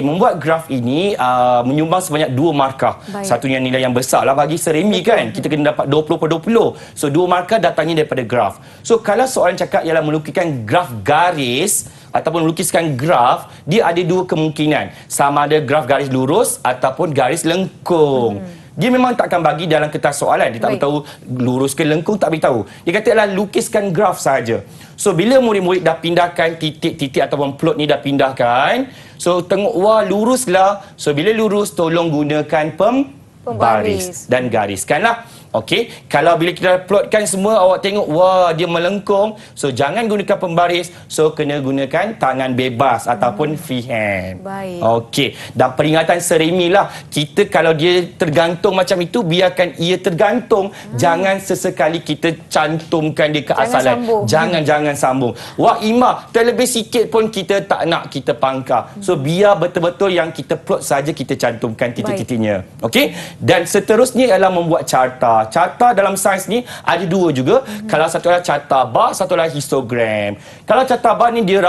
membuat graf ini menyumbang sebanyak 2 markah. Baik. Satunya nilai yang besar lah bagi Seremi kan. Kita kena dapat 20/20. So 2 markah datangnya daripada graf. So kalau soalan cakap ialah melukiskan graf garis ataupun melukiskan graf, dia ada 2 kemungkinan. Sama ada graf garis lurus ataupun garis lengkung. Dia memang takkan bagi dalam kertas soalan. Dia tak beritahu lurus ke lengkung, tak beritahu. Dia kata adalah lukiskan graf saja. So bila murid-murid dah pindahkan titik-titik ataupun plot ni dah pindahkan, so tengok wah luruslah. So bila lurus tolong gunakan pembaris dan gariskanlah. Okey, kalau bila kita plotkan semua awak tengok wah dia melengkung, so jangan gunakan pembaris, so kena gunakan tangan bebas ataupun free hand. Baik. Okey, dan peringatan seremi lah, kita kalau dia tergantung macam itu biarkan ia tergantung, jangan sesekali kita cantumkan dia ke asalan. Jangan sambung. Wah Ima, terlebih sikit pun kita tak nak kita pangkar. So biar betul-betul yang kita plot saja kita cantumkan titik-titiknya. Okey, dan seterusnya ialah membuat carta. Carta dalam sains ni ada dua juga. Kalau satu adalah carta bar, satu adalah histogram. Kalau carta bar ni dia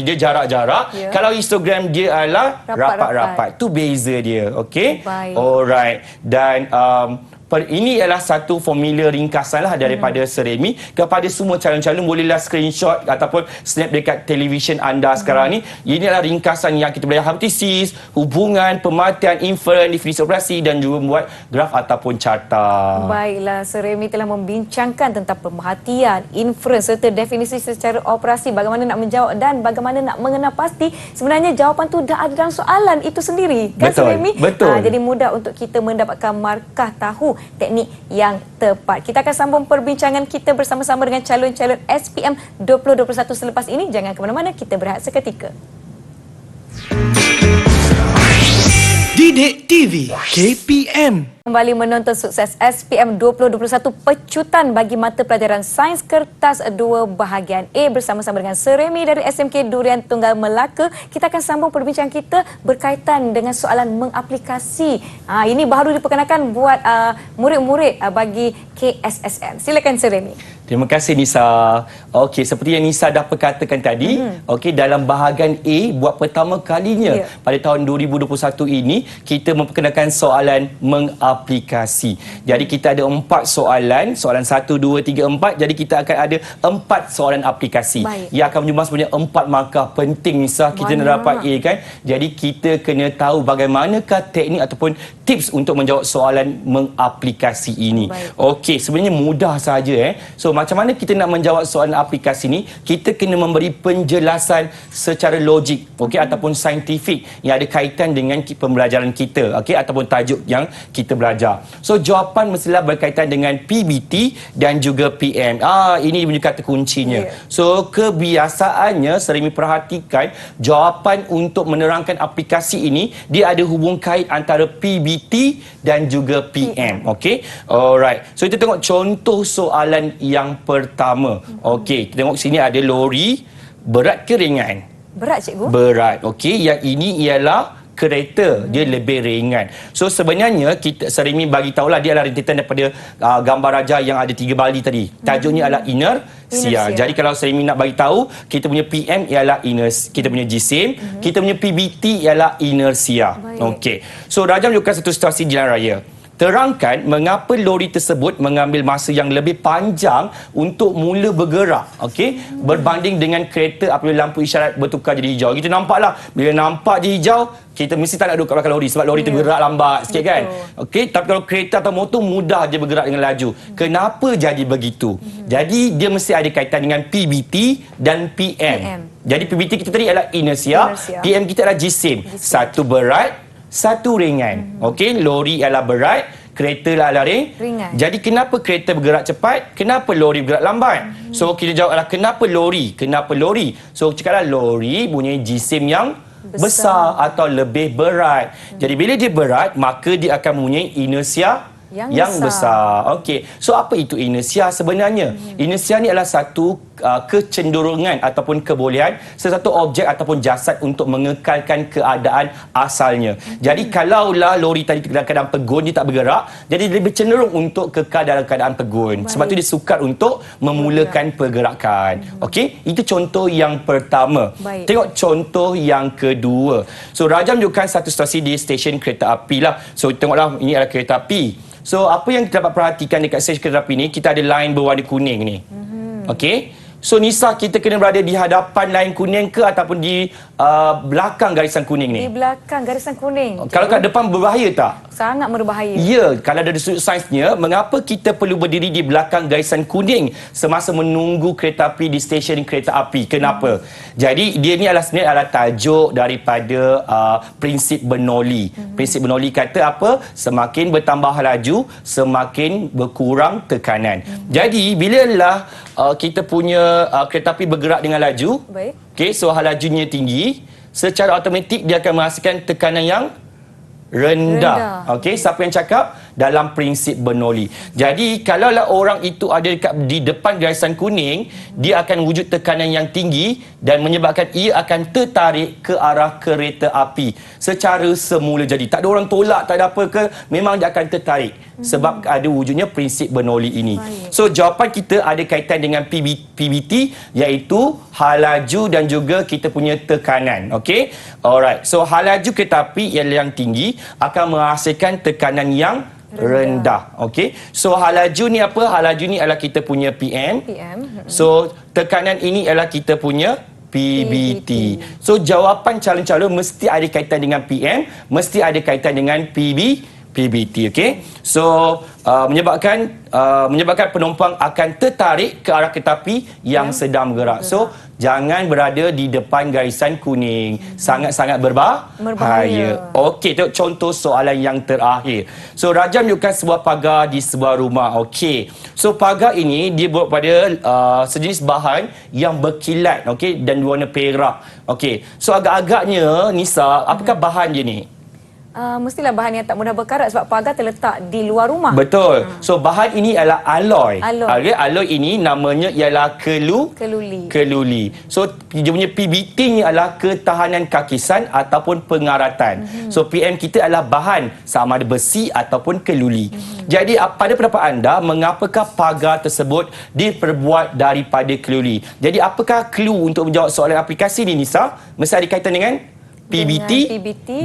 dia jarak-jarak. Kalau histogram dia adalah rapat-rapat. Tu beza dia. Okey. Alright. Dan ini ialah satu formula ringkasan lah daripada Seremi. Kepada semua calon-calon, bolehlah screenshot ataupun snap dekat televisyen anda sekarang ni. Ini adalah ringkasan yang kita belajar hypotesis, hubungan, pemartian, inferen, definisi operasi dan juga membuat graf ataupun carta. Baiklah, Seremi telah membincangkan tentang pemerhatian, inferen serta definisi secara operasi, bagaimana nak menjawab dan bagaimana nak mengenal pasti sebenarnya jawapan tu dah ada dalam soalan itu sendiri. Kan Seremi? Betul. Jadi mudah untuk kita mendapatkan markah tahu teknik yang tepat. Kita akan sambung perbincangan kita bersama-sama dengan calon-calon SPM 2021 selepas ini. Jangan ke mana-mana, kita berehat seketika. Didik TV KPM. Kembali menonton sukses SPM 2021 pecutan bagi mata pelajaran Sains Kertas 2 bahagian A bersama-sama dengan Seremi dari SMK Durian Tunggal Melaka. Kita akan sambung perbincangan kita berkaitan dengan soalan mengaplikasi. Ini baru diperkenalkan buat murid-murid bagi KSSM. Silakan Seremi. Terima kasih Nisa. Okey, seperti yang Nisa dah perkatakan tadi, okey, dalam bahagian A buat pertama kalinya pada tahun 2021 ini kita memperkenalkan soalan mengaplikasi. Jadi kita ada 4 soalan, soalan 1 2 3 4. Jadi kita akan ada 4 soalan aplikasi. Ia akan menyumbang sebenarnya 4 markah penting Nisa kita nak dapat A kan. Jadi kita kena tahu bagaimanakah teknik ataupun tips untuk menjawab soalan mengaplikasi ini. Okey, sebenarnya mudah saja So macam mana kita nak menjawab soalan aplikasi ni? Kita kena memberi penjelasan secara logik, okey, ataupun saintifik yang ada kaitan dengan pembelajaran kita, okey, ataupun tajuk yang kita belajar. So jawapan mestilah berkaitan dengan PBT dan juga PM. Ini punya kata kuncinya. So kebiasaannya Seremi perhatikan jawapan untuk menerangkan aplikasi ini dia ada hubung kait antara PBT dan juga PM. Okey. Alright. So kita tengok contoh soalan yang pertama. Okey, kita tengok sini ada lori, berat ke ringan? Berat cikgu. Berat. Okey, yang ini ialah kereta, dia lebih ringan. So sebenarnya kita Seremi bagi tahulah dia adalah rentetan daripada gambar raja yang ada 3 bali tadi. Tajuknya adalah inersia. Jadi kalau Seremi nak bagi tahu, kita punya PM ialah kita punya jisim, kita punya PBT ialah inersia. Okey. So Raja menunjukkan satu situasi di jalan raya. Terangkan mengapa lori tersebut mengambil masa yang lebih panjang untuk mula bergerak, okey, berbanding dengan kereta apabila lampu isyarat bertukar jadi hijau. Kita nampaklah bila nampak je hijau, kita mesti tak nak duduk kat belakang lori sebab lori tu bergerak lambat sikit kan. Okey, tapi kalau kereta atau motor mudah je bergerak dengan laju. Kenapa jadi begitu? Jadi dia mesti ada kaitan dengan PBT dan PM. Jadi PBT kita tadi adalah inersia. PM kita adalah jisim. Satu berat, satu ringan. Okey, lori ialah berat, kereta adalah ringan. Jadi kenapa kereta bergerak cepat? Kenapa lori bergerak lambat? So kita jawab adalah kenapa lori? Kenapa lori? So cakaplah lori punya jisim yang besar atau lebih berat. Jadi bila dia berat, maka dia akan mempunyai inersia yang besar. Okey. So apa itu inersia sebenarnya? Inersia ni adalah satu kecenderungan ataupun kebolehan sesuatu objek ataupun jasad untuk mengekalkan keadaan asalnya. Jadi kalaulah lori tadi dalam keadaan pegun, dia tak bergerak, jadi dia lebih cenderung untuk kekal dalam keadaan pegun. Sebab tu dia sukar untuk memulakan pergerakan. Okey, itu contoh yang pertama. Tengok contoh yang kedua. So Raja menunjukkan satu situasi di stesen kereta api lah. So tengoklah, ini adalah kereta api. So apa yang kita dapat perhatikan dekat stesen kereta api ni, kita ada line berwarna kuning ni. Okey. So Nisa, kita kena berada di hadapan line kuning ke ataupun di belakang garisan kuning ni? Di belakang garisan kuning. Kalau kat depan berbahaya tak? Sangat berbahaya. Ya, kalau dari sudut sainsnya, mengapa kita perlu berdiri di belakang garisan kuning semasa menunggu kereta api di stesen kereta api? Kenapa? Jadi, dia ni sebenarnya adalah tajuk daripada prinsip Bernoulli. Prinsip Bernoulli kata apa? Semakin bertambah laju, semakin berkurang tekanan. Jadi, bila kita punya kereta api bergerak dengan laju, Baik. okay, so hal lajunya tinggi, secara automatik dia akan menghasilkan tekanan yang rendah. Okey, siapa yang cakap? Dalam prinsip Bernoulli. Jadi, kalaulah orang itu ada di depan garisan kuning, dia akan wujud tekanan yang tinggi dan menyebabkan ia akan tertarik ke arah kereta api secara semula jadi. Tak ada orang tolak, tak ada apa ke, memang dia akan tertarik sebab ada wujudnya prinsip Bernoulli ini. Baik. So, jawapan kita ada kaitan dengan PBT, iaitu hal laju dan juga kita punya tekanan. Okey? Alright. So, hal laju kereta api yang tinggi akan menghasilkan tekanan yang rendah. Okey. So, hal laju ni apa? Hal laju ni adalah kita punya PM. So, tekanan ini adalah kita punya PBT. So, jawapan calon-calon mesti ada kaitan dengan PM, mesti ada kaitan dengan PBT, okey. So menyebabkan penumpang akan tertarik ke arah kereta api yang sedang bergerak. So jangan berada di depan garisan kuning. Sangat-sangat berbahaya. Okey, tengok contoh soalan yang terakhir. So Raja menunjukkan sebuah pagar di sebuah rumah. Okey. So pagar ini dia buat pada sejenis bahan yang berkilat, okey, dan warna perak. Okey. So agak-agaknya Nisa, apakah bahan dia ni? Mestilah bahan yang tak mudah berkarat sebab pagar terletak di luar rumah. Betul. So bahan ini adalah alloy. Alloy. Okay, alloy ini namanya ialah keluli. So dia punya PBT ni adalah ketahanan kakisan ataupun pengaratan. So PM kita adalah bahan sama ada besi ataupun keluli. Jadi pada pendapat anda, mengapakah pagar tersebut diperbuat daripada keluli? Jadi apakah clue untuk menjawab soalan aplikasi ni, Nisa? Mesti ada kaitan dengan PBT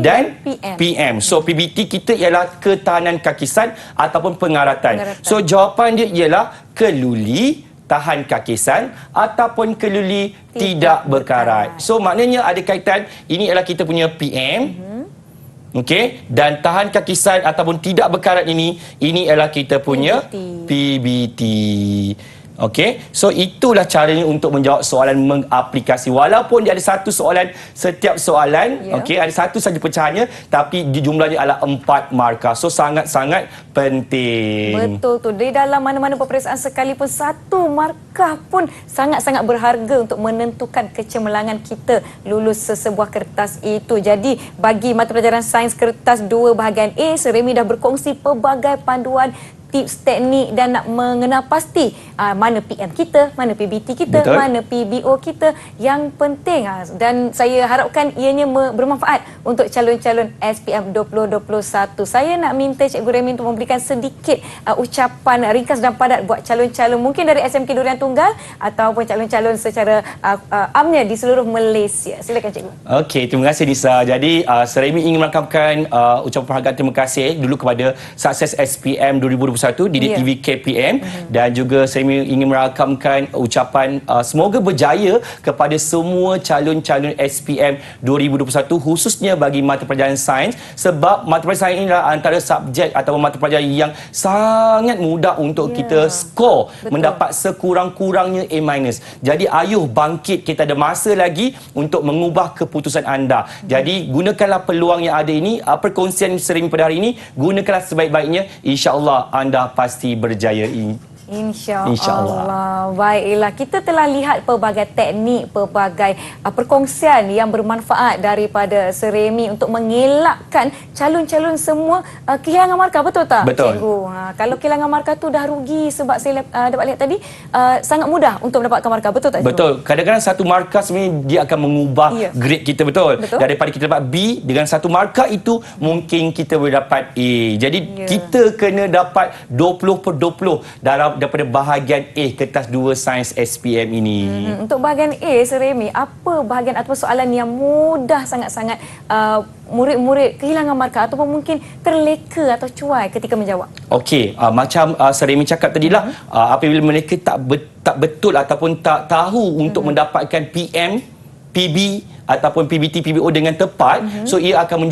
dan PM. So PBT kita ialah ketahanan kakisan ataupun pengaratan. So jawapan dia ialah keluli tahan kakisan ataupun keluli tidak berkarat. So maknanya ada kaitan, ini ialah kita punya PM. Okey, dan tahan kakisan ataupun tidak berkarat ini ialah kita punya PBT. Okey, so itulah caranya untuk menjawab soalan mengaplikasi. Walaupun dia ada satu soalan setiap soalan, okey, ada satu saja pecahannya, tapi jumlahnya adalah 4 markah. So sangat-sangat penting. Betul tu. Di dalam mana-mana peperiksaan sekalipun, satu markah pun sangat-sangat berharga untuk menentukan kecemerlangan kita lulus sesebuah kertas itu. Jadi bagi mata pelajaran sains kertas 2 bahagian A, Seremi dah berkongsi pelbagai panduan, tips, teknik dan nak mengenal pasti mana PM kita, mana PBT kita, betul, mana PBO kita yang penting. Dan saya harapkan ianya bermanfaat untuk calon-calon SPM 2021. Saya nak minta Cikgu Remy untuk memberikan sedikit ucapan ringkas dan padat buat calon-calon mungkin dari SMK Durian Tunggal ataupun calon-calon secara amnya di seluruh Malaysia. Silakan Cikgu. Okey, terima kasih Nisa. Jadi Seremi ingin merakamkan ucapan penghargaan terima kasih dulu kepada Sukses SPM 2021 Didik TV KPM dan juga saya ingin merakamkan ucapan semoga berjaya kepada semua calon-calon SPM 2021 khususnya bagi mata pelajaran sains, sebab mata pelajaran sains ini adalah antara subjek atau mata pelajaran yang sangat mudah untuk kita skor, mendapat sekurang-kurangnya A-. Jadi ayuh bangkit, kita ada masa lagi untuk mengubah keputusan anda. Jadi gunakanlah peluang yang ada ini, perkongsian Seremi pada hari ini, gunakanlah sebaik-baiknya, insya-Allah anda pasti berjaya. InsyaAllah. Baiklah, kita telah lihat pelbagai teknik, pelbagai perkongsian yang bermanfaat daripada Seremi untuk mengelakkan calon-calon semua kehilangan markah. Betul tak, betul, Cikgu? Kalau kehilangan markah tu dah rugi, sebab saya dapat lihat tadi sangat mudah untuk mendapatkan markah. Betul tak, Cikgu? Betul. Kadang-kadang satu markah sebenarnya dia akan mengubah grade kita. Betul. Daripada kita dapat B, dengan satu markah itu mungkin kita boleh dapat A. Jadi kita kena dapat 20/20 daripada bahagian A kertas 2 Sains SPM ini. Untuk bahagian A, Seremi, apa bahagian ataupun soalan yang mudah sangat-sangat murid-murid kehilangan markah ataupun mungkin terleka atau cuai ketika menjawab? Okey, macam Seremi cakap tadilah, apabila mereka tak betul ataupun tak tahu untuk mendapatkan PM, PB ataupun PBT, PBO dengan tepat, so ia akan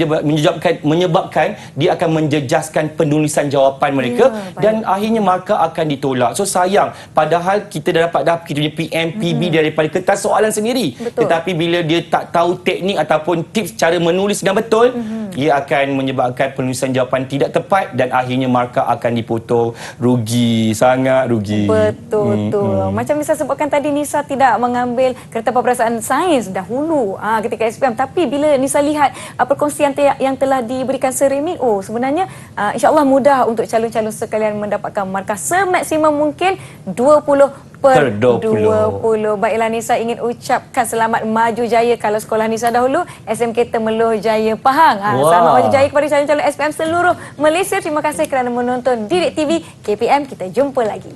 menyebabkan dia akan menjejaskan penulisan jawapan mereka dan akhirnya markah akan ditolak. So sayang, padahal kita dah dapat kita punya PM, PB daripada kertas soalan sendiri. Betul. Tetapi bila dia tak tahu teknik ataupun tips cara menulis dengan betul, ia akan menyebabkan penulisan jawapan tidak tepat dan akhirnya markah akan dipotong. Rugi, sangat rugi. Betul tu. Macam Nisa sebutkan tadi, Nisa tidak mengambil kereta peperiksaan sains dahulu ketika SPM, tapi bila Nisa lihat perkongsian yang telah diberikan Seremi, sebenarnya insya-Allah mudah untuk calon-calon sekalian mendapatkan markah semaksimum mungkin 20/20. Baiklah, Nisa ingin ucapkan selamat maju jaya kalau sekolah Nisa dahulu SMK Temeloh Jaya Pahang. Selamat maju jaya kepada calon-calon SPM seluruh Malaysia. Terima kasih kerana menonton Didik TV KPM. Kita jumpa lagi.